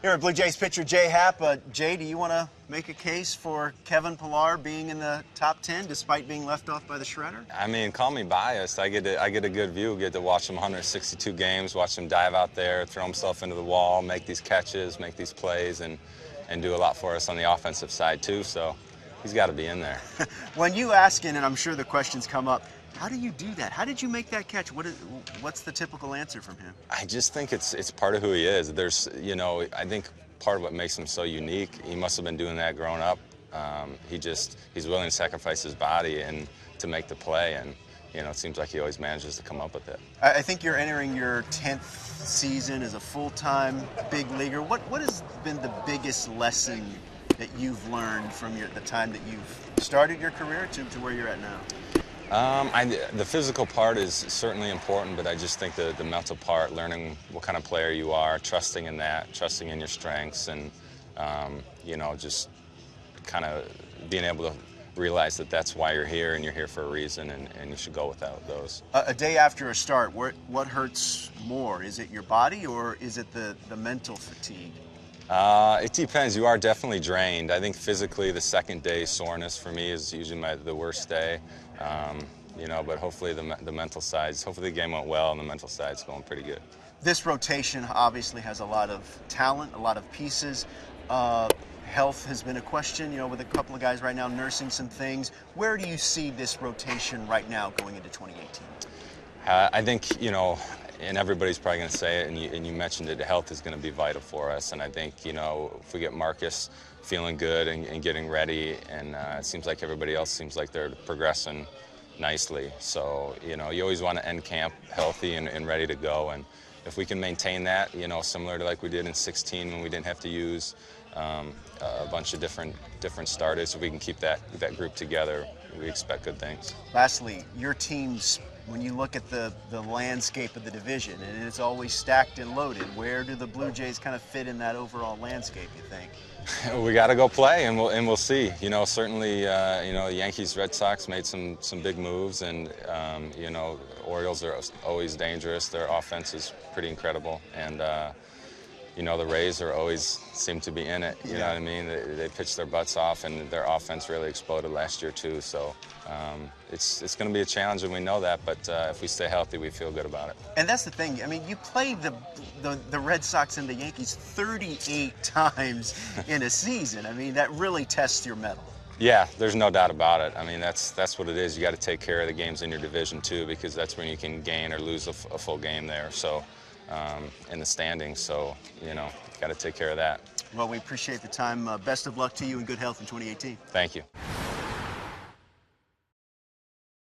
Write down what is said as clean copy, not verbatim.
Here at Blue Jays pitcher Jay Happ. Jay, do you want to make a case for Kevin Pillar being in the top 10 despite being left off by the shredder? I mean, call me biased. I get a good view. Get to watch him 162 games, watch him dive out there, throw himself into the wall, make these catches, make these plays, and do a lot for us on the offensive side too. So he's got to be in there. When you ask him, and I'm sure the questions come up, how do you do that? How did you make that catch? What's the typical answer from him? I just think it's part of who he is. There's, I think part of what makes him so unique, he must have been doing that growing up. He's willing to sacrifice his body and to make the play, and it seems like he always manages to come up with it. I think you're entering your 10th season as a full-time big leaguer. What has been the biggest lesson that you've learned from the time that you've started your career to where you're at now? The physical part is certainly important, but I just think the mental part, learning what kind of player you are, trusting in that, trusting in your strengths, and just kind of being able to realize that that's why you're here, and you're here for a reason, and you should go without those. A day after a start, what hurts more? Is it your body, or is it the mental fatigue? It depends. You are definitely drained. I think physically the second day soreness for me is usually the worst day. But hopefully the mental side, hopefully the game went well and the mental side's going pretty good. This rotation obviously has a lot of talent, a lot of pieces. Health has been a question, with a couple of guys right now nursing some things. Where do you see this rotation right now going into 2018? I think, and everybody's probably going to say it, and you mentioned it, health is going to be vital for us. And I think, if we get Marcus feeling good and getting ready, and it seems like everybody else seems like they're progressing nicely. So, you always want to end camp healthy and ready to go. And if we can maintain that, similar to like we did in 16 when we didn't have to use a bunch of different starters, if we can keep that group together, we expect good things. Lastly, your team's, when you look at the landscape of the division, and it's always stacked and loaded, where do the Blue Jays kind of fit in that overall landscape, you think? We got to go play, and we'll see. Certainly, Yankees, Red Sox made some big moves, and Orioles are always dangerous. Their offense is pretty incredible, and the Rays always seem to be in it. You know what I mean? They pitched their butts off, and their offense really exploded last year too. So it's going to be a challenge, and we know that. But if we stay healthy, we feel good about it. And that's the thing. I mean, you played the Red Sox and the Yankees 38 times in a season. I mean, that really tests your mettle. Yeah, there's no doubt about it. I mean, that's what it is. You got to take care of the games in your division too, because that's when you can gain or lose a full game there. So. In the standings, so got to take care of that. Well, we appreciate the time. Best of luck to you and good health in 2018. Thank you.